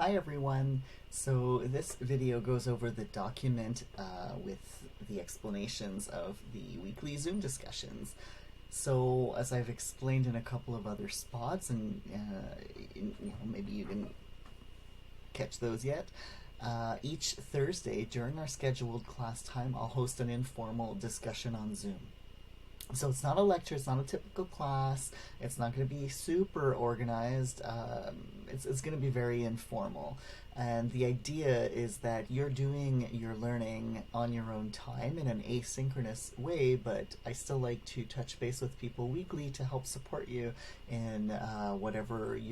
Hi everyone. So this video goes over the document with the explanations of the weekly Zoom discussions. So as I've explained in a couple of other spots, and maybe you didn't catch those yet, each Thursday during our scheduled class time, I'll host an informal discussion on Zoom. So it's not a lecture, it's not a typical class, it's not going to be super organized, it's going to be very informal. And the idea is that you're doing your learning on your own time in an asynchronous way, but I still like to touch base with people weekly to help support you in whatever if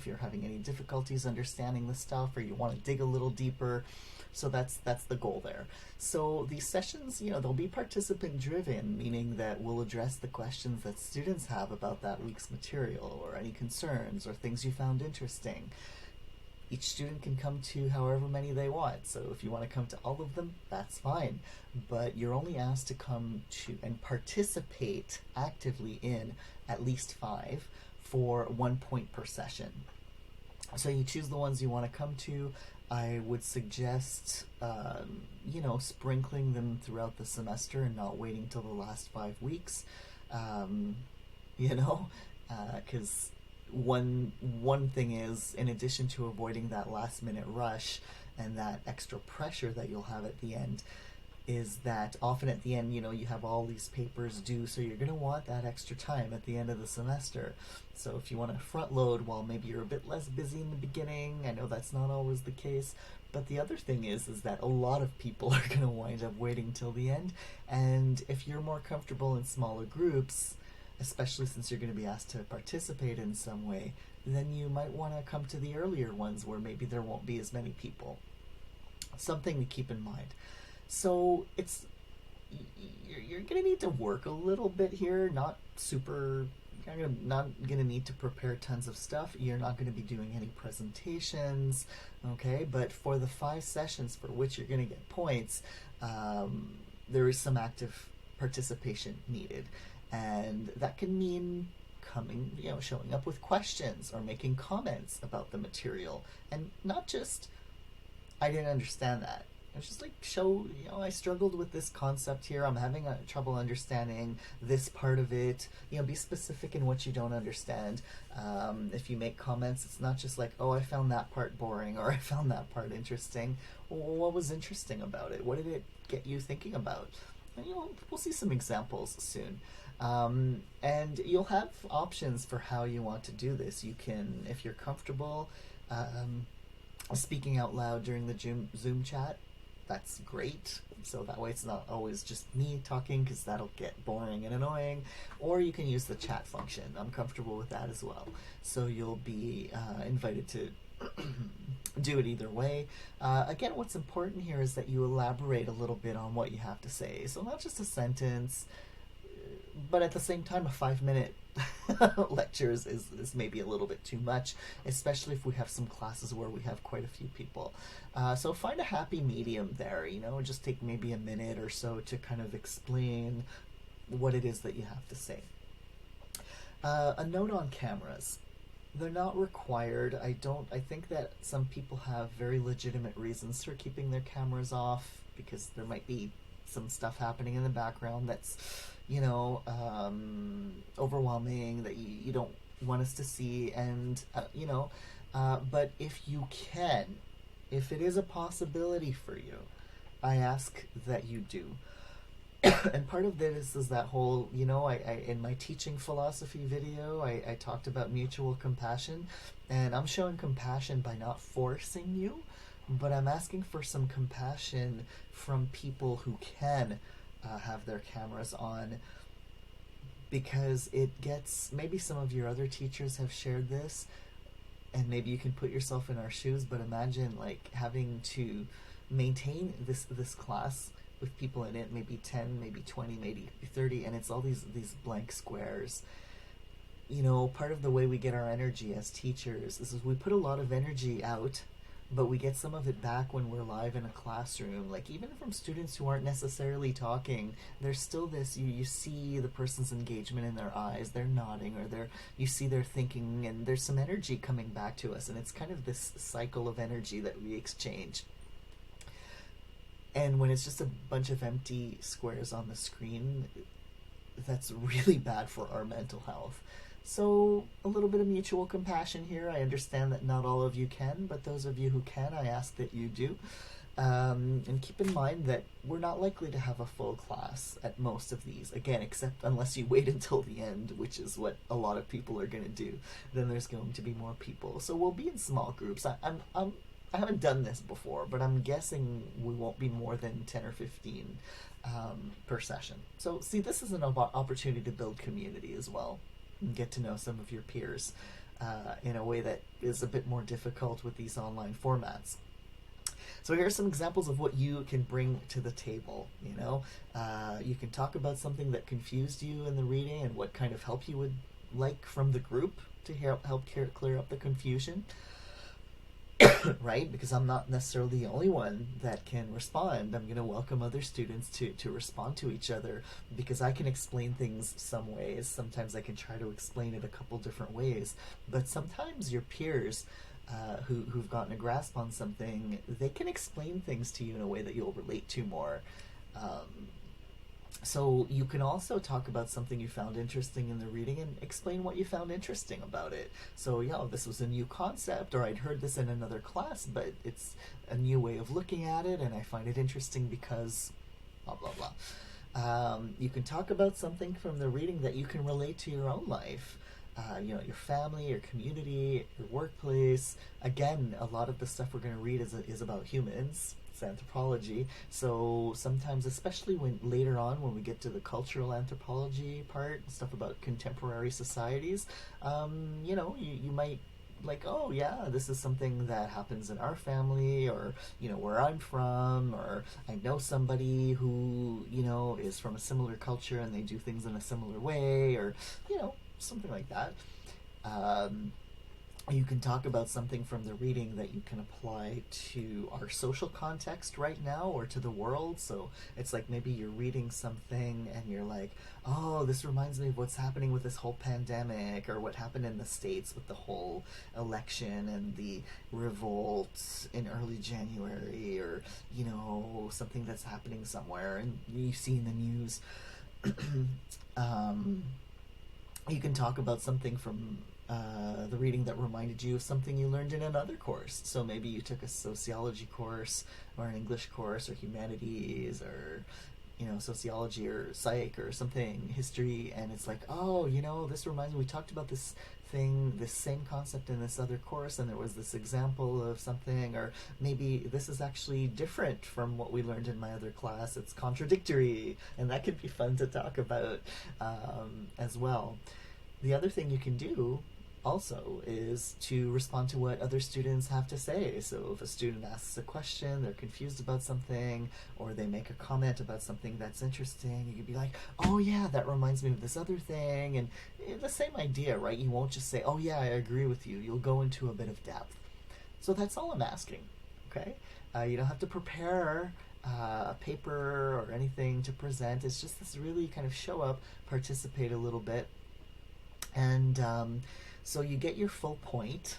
you're having any difficulties understanding the stuff or you want to dig a little deeper. So that's the goal there. So these sessions, they'll be participant driven, meaning that we'll address the questions that students have about that week's material or any concerns or things you found interesting. Each student can come to however many they want. So if you want to come to all of them, that's fine. But you're only asked to come to and participate actively in at least 5 for 1 point per session. So you choose the ones you want to come to. I would suggest, sprinkling them throughout the semester and not waiting till the last 5 weeks, because one thing is, in addition to avoiding that last minute rush and that extra pressure that you'll have at the end, is that often at the end, you have all these papers due, so you're going to want that extra time at the end of the semester. So if you want to front load while maybe you're a bit less busy in the beginning, I know that's not always the case, but the other thing is that a lot of people are going to wind up waiting till the end, and if you're more comfortable in smaller groups, especially since you're going to be asked to participate in some way, then you might want to come to the earlier ones where maybe there won't be as many people. Something to keep in mind. So you're gonna need to work a little bit here, you're not gonna need to prepare tons of stuff. You're not gonna be doing any presentations, okay? But for the 5 sessions for which you're gonna get points, there is some active participation needed, and that can mean showing up with questions or making comments about the material, and not just, I didn't understand that. It's just like, I struggled with this concept here. I'm having trouble understanding this part of it. Be specific in what you don't understand. If you make comments, it's not just like, oh, I found that part boring or I found that part interesting. Well, what was interesting about it? What did it get you thinking about? And, we'll see some examples soon. And you'll have options for how you want to do this. You can, if you're comfortable, speaking out loud during the Zoom chat, that's great. So that way it's not always just me talking, because that'll get boring and annoying. Or you can use the chat function. I'm comfortable with that as well. So you'll be invited to do it either way. Again, what's important here is that you elaborate a little bit on what you have to say. So not just a sentence, but at the same time, a 5-minute lecture is maybe a little bit too much, especially if we have some classes where we have quite a few people. So find a happy medium there, just take maybe a minute or so to kind of explain what it is that you have to say. A note on cameras. They're not required. I think that some people have very legitimate reasons for keeping their cameras off, because there might be some stuff happening in the background that's overwhelming, that you don't want us to see, and but if you can, if it is a possibility for you, I ask that you do. And part of this is that whole, I in my teaching philosophy video, I talked about mutual compassion, and I'm showing compassion by not forcing you, but I'm asking for some compassion from people who can have their cameras on, because it gets, maybe some of your other teachers have shared this, and maybe you can put yourself in our shoes, but imagine like having to maintain this class with people in it, maybe 10, maybe 20, maybe 30, and it's all these blank squares. Part of the way we get our energy as teachers is we put a lot of energy out but we get some of it back when we're live in a classroom. Like, even from students who aren't necessarily talking, there's still this, you see the person's engagement in their eyes, they're nodding, or you see they're thinking, and there's some energy coming back to us, and it's kind of this cycle of energy that we exchange. And when it's just a bunch of empty squares on the screen, that's really bad for our mental health. So, a little bit of mutual compassion here. I understand that not all of you can, but those of you who can, I ask that you do. And keep in mind that we're not likely to have a full class at most of these. Again, except unless you wait until the end, which is what a lot of people are going to do. Then there's going to be more people. So we'll be in small groups. I haven't done this before, but I'm guessing we won't be more than 10 or 15 per session. So, see, this is an opportunity to build community as well and get to know some of your peers in a way that is a bit more difficult with these online formats. So here are some examples of what you can bring to the table. You can talk about something that confused you in the reading and what kind of help you would like from the group to help clear up the confusion. Right? Because I'm not necessarily the only one that can respond. I'm going to welcome other students to respond to each other, because I can explain things some ways. Sometimes I can try to explain it a couple different ways. But sometimes your peers who've gotten a grasp on something, they can explain things to you in a way that you'll relate to more. So you can also talk about something you found interesting in the reading and explain what you found interesting about it. So, this was a new concept, or I'd heard this in another class, but it's a new way of looking at it, and I find it interesting because blah, blah, blah. You can talk about something from the reading that you can relate to your own life. Your family, your community, your workplace. Again, a lot of the stuff we're going to read is about humans. Anthropology. So sometimes, especially when later on when we get to the cultural anthropology part, stuff about contemporary societies, you might like, oh yeah, this is something that happens in our family, or where I'm from, or I know somebody who is from a similar culture and they do things in a similar way, or something like that. You can talk about something from the reading that you can apply to our social context right now, or to the world. So it's like, maybe you're reading something and you're like, oh, this reminds me of what's happening with this whole pandemic, or what happened in the States with the whole election and the revolt in early January, or something that's happening somewhere and you see in the news. You can talk about something from the reading that reminded you of something you learned in another course. So maybe you took a sociology course, or an English course, or humanities, or sociology, or psych, or something, history, and it's like, oh, this reminds me, we talked about this thing, this same concept in this other course, and there was this example of something, or maybe this is actually different from what we learned in my other class, it's contradictory, and that could be fun to talk about as well. The other thing you can do also is to respond to what other students have to say. So if a student asks a question, they're confused about something, or they make a comment about something that's interesting, you could be like, oh yeah, that reminds me of this other thing, and the same idea, right? You won't just say, oh yeah, I agree with you. You'll go into a bit of depth. So that's all I'm asking, okay? You don't have to prepare a paper or anything to present. It's just this really kind of show up, participate a little bit, and so you get your full point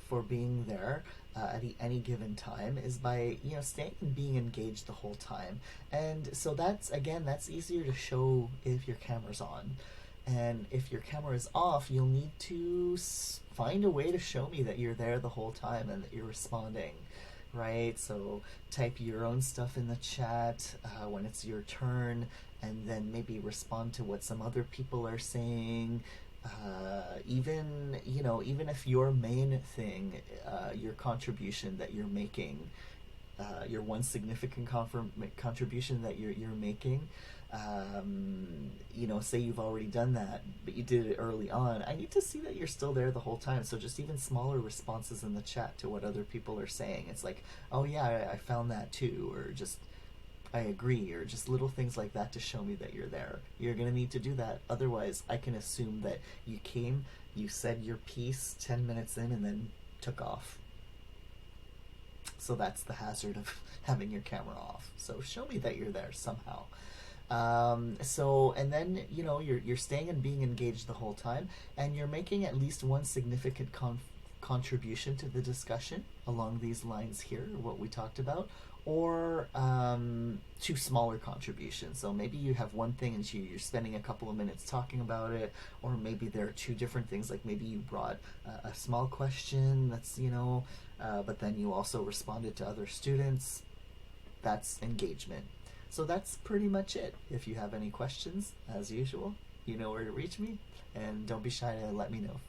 for being there at any given time is by staying and being engaged the whole time. And so that's easier to show if your camera's on. And if your camera is off, you'll need to find a way to show me that you're there the whole time and that you're responding, right? So type your own stuff in the chat when it's your turn, and then maybe respond to what some other people are saying. Even if your main thing, your contribution that you're making, your one significant contribution that you're making, say you've already done that, but you did it early on, I need to see that you're still there the whole time. So just even smaller responses in the chat to what other people are saying. It's like, oh yeah, I found that too, or just, I agree, or just little things like that to show me that you're there. You're going to need to do that. Otherwise, I can assume that you came, you said your piece 10 minutes in, and then took off. So that's the hazard of having your camera off. So show me that you're there somehow. And then, you're staying and being engaged the whole time, and you're making at least one significant contribution to the discussion along these lines here, what we talked about, or two smaller contributions. So maybe you have one thing and you're spending a couple of minutes talking about it, or maybe there are two different things, like maybe you brought a small question that's, but then you also responded to other students. That's engagement. So that's pretty much it. If you have any questions, as usual, you know where to reach me, and don't be shy to let me know.